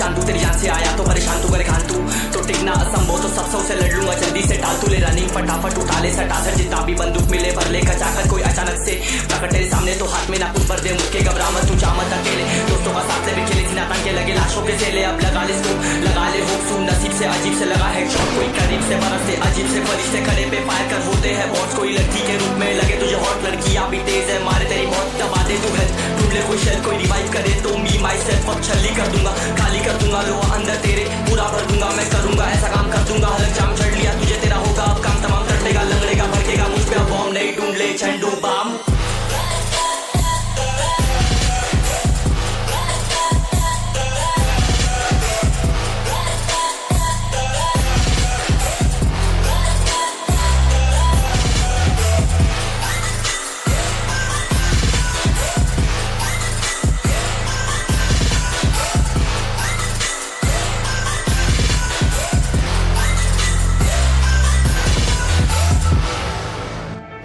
पहचान तू, तेरी जान से आया तो परेशान तू, करे खान तू तो टिकना असंभव, तो सब से लड़ लूंगा जल्दी से, टाल तू ले रनिंग फटाफट उठा ले सटासट, जितना भी बंदूक मिले भर ले खचाखच, कोई अचानक से प्रकट तेरे सामने तो हाथ में ना कुछ भर दे, मुझके घबरा मत तू, चामत अकेले दोस्तों का साथ ले भी खेले, सीना तान के लगे लाशों के सेले, अब लगा ले इसको, लगा ले होप सू, नसीब से अजीब से लगा हेडशॉट, कोई करीब से बरस से अजीब से फरिश्ते खड़े पे फायर कर होते हैं बॉस, कोई लड़की के रूप में लगे तुझे हॉट, लड़कियां भी तेज है मारे तेरी मौत, दबा दे तू हेल्थ, ढूंढ ले कोई शेल, कोई रिवाइव करे तो मी माई सेल्फ अब छली कर दूंगा, खाली कर दूंगा लो अंदर तेरे, पूरा भर दूंगा मैं करूंगा ऐसा काम कर दूंगा, हलक जाम चढ़ लिया तुझे तेरा होगा अब काम तमाम, तटेगा लंगड़ेगा भड़केगा मुझ पे बॉम्ब, नहीं ढूंढ ले झंडू balm.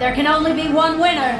There can only be one winner.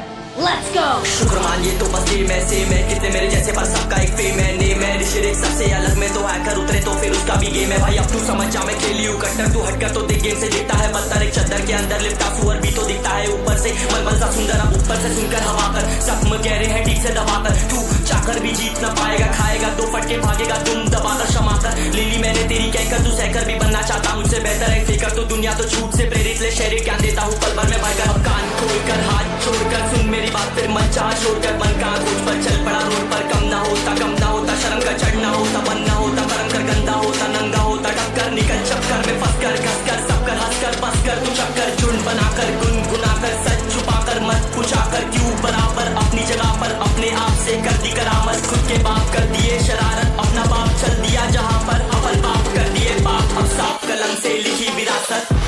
Let's go! शुक्र मान ये तो बस गेम ऐसे में, कितने मेरे जैसे पर सबका एक फेम है, नेम है ऋषिक सबसे अलग में, तो हैकर उतरे तो फिर उसका भी गेम है भाई, अब तू समझ जा मैं खेली हूँ कट्टर, तू हटकर तो देख गेम से दिखता है पत्थर, एक चद्दर के अंदर लिपटा सुअर भी तो दिखता है ऊपर से, मलमल सा सुंदर अब ऊपर से सुनकर हवा कर, सब कह रहे हैं ठीक से दबाकर, तू चाकर भी जीत न पाएगा, खाएगा दो फटके भागेगा तुम दबाकर क्षमा कर, लीली मैंने तेरी कहकर तू सहकर भी बनना चाहता, मुझसे बेहतर है फिकर तो दुनिया तो झूठ से प्रेरित ले शरीर ज्ञान देता हूँ पल भर में भरकर, अब कान खोलकर हाथ छोड़कर सुन मेरी बात, फिर मन चाह छोड़कर मन का कुछ पर चल पड़ा रोड पर, कम ना होता शर्म का चढ़ना होता, बनना होता करम कर गंदा होता, नंगा होता टक्कर निकल चक्कर में फंस कर घस कर सब कर हंस कर बस कर तू चक्कर, झुंड बनाकर गुनगुनाकर सच छुपाकर मत पूछाकर क्यों, बराबर अपनी जगह पर अपने आप से कर दी करामत, खुद के बाप कर दिए शरारत, अपना बाप चल दिया जहाँ पर अपन बाप कर दिए बाप, अब साफ कलम से लिखी विरासत।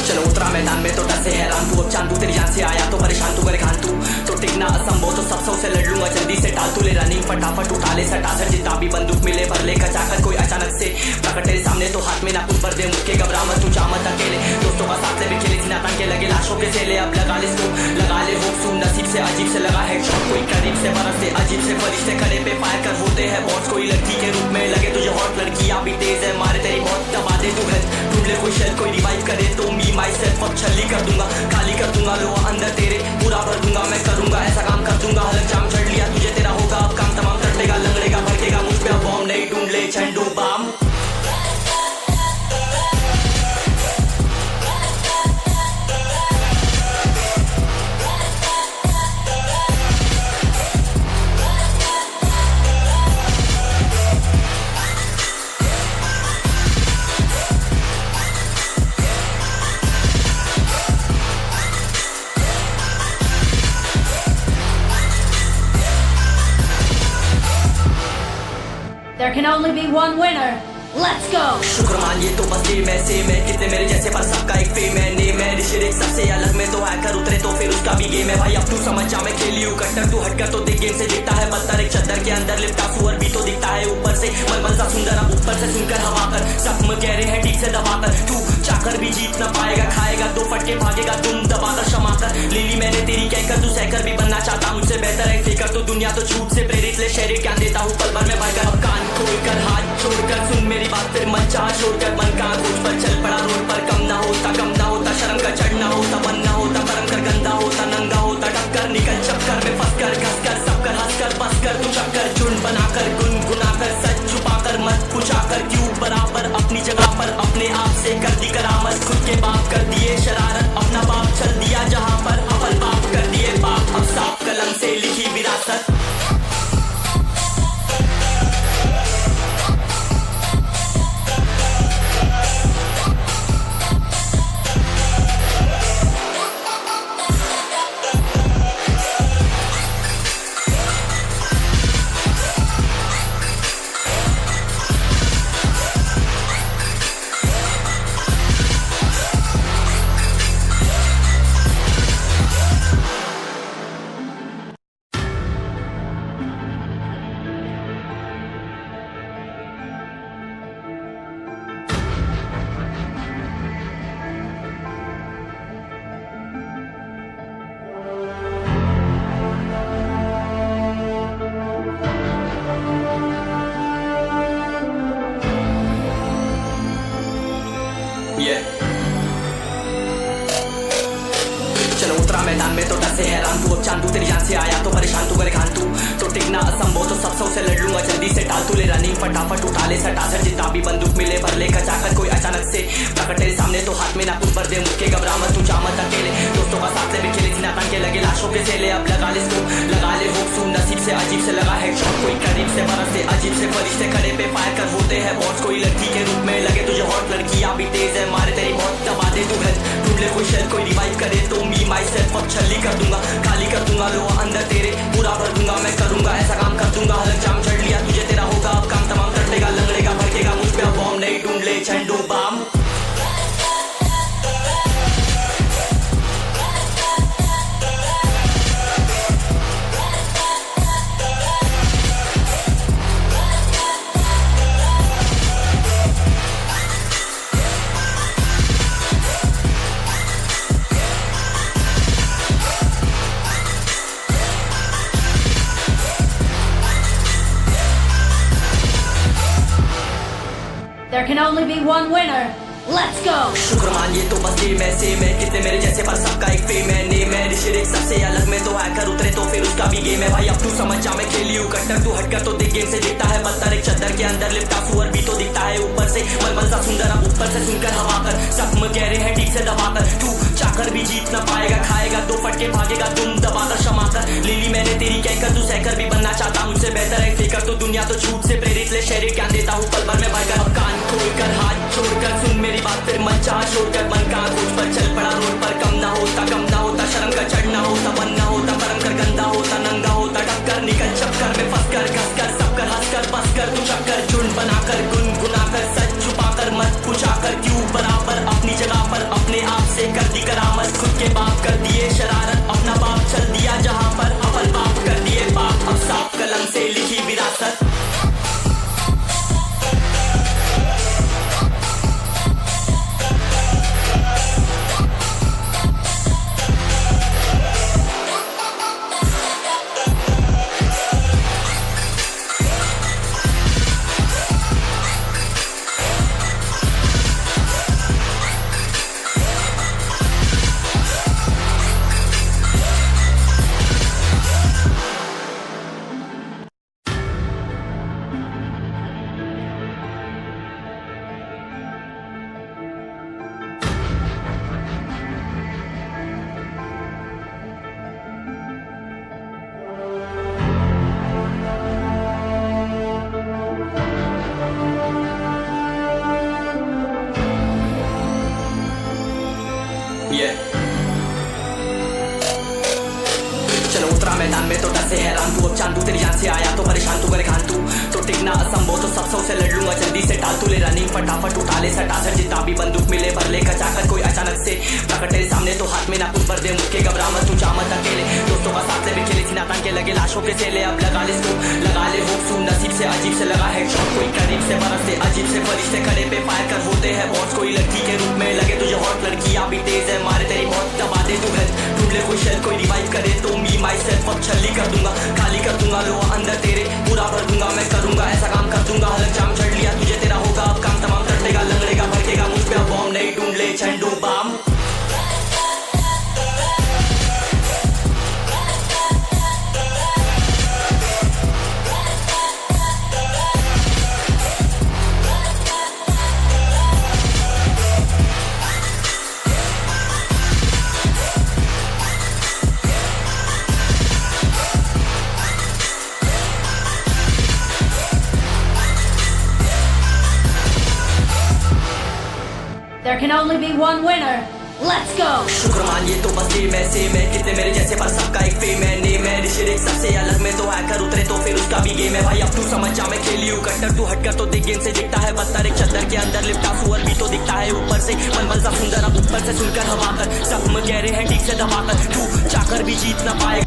चलो उतरा मैदान में तो डर से हैरान तू, अब चांद तू तेरी जान से आया तो परेशान तू, करे खान तू तो टिकना असंभव, तो सब से लड़ लूंगा जल्दी से, टाल तू ले रनिंग फटाफट उठा ले सटासट, जितना भी बंदूक मिले भर ले खचाखच, कोई अचानक से प्रकट तेरे सामने तो हाथ में ना कुछ भर दे, मुझके घबरा मत तू, चामत अकेले दोस्तों का साथ ले भी खेले, सीना तान के लगे लाशों के सेले, अब लगा ले इसको, लगा ले होप सू, नसीब से अजीब से लगा हेडशॉट, कोई करीब से बरस से अजीब से फरिश्ते खड़े पे फायर कर होते हैं बॉस, कोई लड़की के रूप में लगे तुझे हॉट, लड़कियां भी तेज है मारे तेरी मौत, दबा दे तू हेल्थ, ढूंढ ले कोई शेल, कोई रिवाइव करे तो मी माई सेल्फ अब छली कर दूंगा, खाली कर दूंगा लो अंदर तेरे, पूरा भर दूंगा मैं करूंगा ऐसा काम कर दूंगा, हलक जाम चढ़ लिया तुझे तेरा होगा अब काम तमाम, तटेगा लंगड़ेगा भड़केगा मुझ पे बॉम्ब, नहीं ढूंढ ले झंडू balm. There can only be one winner. Let's go! शुक्र मान ये तो बस गेम ऐसे में, कितने मेरे जैसे पर सबका एक फेम है, नेम है ऋषिक सबसे अलग में, तो हैकर उतरे तो फिर उसका भी गेम है भाई, अब तू समझ जा मैं खेली हूँ कट्टर, तू हटकर तो देख गेम से दिखता है पत्थर, एक चद्दर के अंदर लिपटा सुअर भी तो दिखता है ऊपर से, मलमल सा सुंदर अब ऊपर से सुनकर हवा कर, सब कह रहे हैं ठीक से दबाकर, तू चाकर भी जीत न पाएगा, खाएगा दो फटके भागेगा तुम दबाकर क्षमा कर, लीली मैंने तेरी कहकर तू सहकर भी बनना चाहता, मुझसे बेहतर है फिकर तो दुनिया तो झूठ से प्रेरित ले शरीर ज्ञान देता हूँ पल भर में भरकर, अब कान खोलकर हाथ छोड़कर सुन मेरी बात, फिर मन चाह छोड़कर मन का कुछ पर चल पड़ा रोड पर, कम ना होता शर्म का चढ़ना होता, बनना होता करम कर गंदा होता, नंगा होता टक्कर निकल चक्कर में फंस कर घस कर सब कर हंस कर बस कर तू चक्कर, झुंड बनाकर गुनगुनाकर सच छुपाकर मत पूछाकर क्यों, बराबर अपनी जगह पर अपने आप से कर दी करामत, खुद के बाप कर दिए उतरा मैदान में तो डर से हैरान तू, अब चांदू तेरी जान से आया तो परेशान तू करे खान तू, तो टिकना असंभव तो सब से लड़ लूंगा जल्दी से टाल तू ले रनिंग फटाफट उठा ले सटासट जितना भी बंदूक मिले भर ले खचाकर कोई अचानक से प्रकट तेरे सामने तो हाथ में ना कुछ भर दे मुक्के घबरा मत तू जा मत अकेले, दोस्तों का साथ ले भी खेले थी नातान के लगे लाशों के सेले, अब लगा ले इसको लगा ले होप सू नसीब से अजीब से लगा है शॉट कोई करीब से बरस से अजीब से फरिश्ते खड़े पे फायर कर होते हैं बॉस, कोई लड़की के रूप में लगे तुझे हॉट लड़कियां भी तेज है मारे तेरी बहुत दबा दे तू है ढूंढ ले कोई शेल कोई रिवाइव करे तो मी माई सेल्फ अब छल्ली कर दूंगा खाली कर दूंगा लो अंदर तेरे पूरा भर दूंगा मैं करूंगा ऐसा काम कर दूंगा हलक जाम चढ़ लिया तुझे तेरा होगा अब काम तमाम टटेगा लंगड़ेगा भड़केगा मुझ पे अब बॉम्ब नहीं ढूंढ ले झंडू balm. There can only be one winner. Let's go. शुक्र मानिए तो बस ये मैं से मैं कितने मेरे जैसे पर सबका एक फेम है नेम है ऋषि सबसे अलग में तो हैकर उतरे तो फिर उसका भी गेम है भाई अब तू समझ जा मैं खेली हूँ कट्टर तू हटकर तो देख गेम से दिखता है पत्थर एक चद्दर के अंदर लिपटा सुअर भी तो दिखता है ऊपर से मलमल सा सुंदर अब ऊपर से सुनकर हवा कर सब कह रहे हैं ठीक से दबाकर तू चाकर भी जीत ना पाएगा खाएगा दो फटके भागेगा तुम दबाकर क्षमा कर लीली मैंने तेरी कहकर तू सहकर भी बनना चाहता मुझसे बेहतर है फेकर तो दुनिया तो झूठ से प्रेरित ले शहरी क्या देता हूँ पल भर में भरकर अब कान खोलकर हाथ छोड़कर सुन मेरी बात फिर मन चाह छोड़कर मन का खोज पर चल पड़ा रोड पर कम ना होता शर्म का चढ़ना होता बन ना होता परम कर गंदा होता नंगा होता टक्कर निकल चक्कर में फंस कर घस कर सब कर हंस कर बस कर तू चक्कर झुंड बनाकर गुनगुनाकर सच छुपाकर मत पूछाकर क्यों बराबर अपनी जगह पर अपने आप से कर दी करामत खुद के बाप कर दिए शरारत अपना बाप चल दिया जहाँ पर अपन बाप कर दिए बाप अब साफ कलम से लिखी विरासत। चलो उतरा मैदान में तो डर से हैरान तू अब चांदू तेरी जान से आया तो परेशान तू करे खान तू, तो टिकना असंभव तो सब से लड़ लूंगा जल्दी से टाल तू ले रनिंग फटाफट उठा ले सटासट जितना भी बंदूक मिले भर ले खचाकर कोई अचानक से प्रकट तेरे सामने तो हाथ में ना कुछ भर दे मुक्के घबरा मत तू जा मत अकेले, दोस्तों का साथ ले भी खेले थी नातान के लगे लाशों के सेले, अब लगा ले इसको लगा ले होप सू नसीब से अजीब से लगा है शॉट कोई करीब से बरस से अजीब से फरिश्ते खड़े पे फायर कर होते हैं बॉस, कोई लड़की के रूप में लगे तुझे हॉट लड़कियां भी तेज है मारे तेरी बहुत दबा दे तू है ढूंढ ले कोई शेल कोई रिवाइव करे तो मी माई सेल्फ अब छल्ली कर दूंगा खाली कर दूंगा लो अंदर तेरे पूरा भर दूंगा मैं करूंगा ऐसा काम कर दूंगा हलक जाम चढ़ लिया तुझे तेरा होगा अब काम तमाम टटेगा लंगड़ेगा भड़केगा मुझ पे अब बॉम्ब नहीं ढूंढ ले झंडू balm. There can only be one winner. Let's go. शुक्र मानिए तो बस ये मैं से मैं कितने मेरे जैसे पर सबका एक फेम है नेम है ऋषि सबसे अलग में तो हैकर उतरे तो फिर उसका भी गेम है भाई अब तू समझ जा मैं खेली हूँ कट्टर तू हटकर तो देख गेम से दिखता है पत्थर एक चद्दर के अंदर लिपटा सुअर भी तो दिखता है ऊपर से मलमल सा सुंदर अब ऊपर से सुनकर हवा कर सब कह रहे हैं ठीक से दबाकर तू चाकर भी जीत ना पाएगा।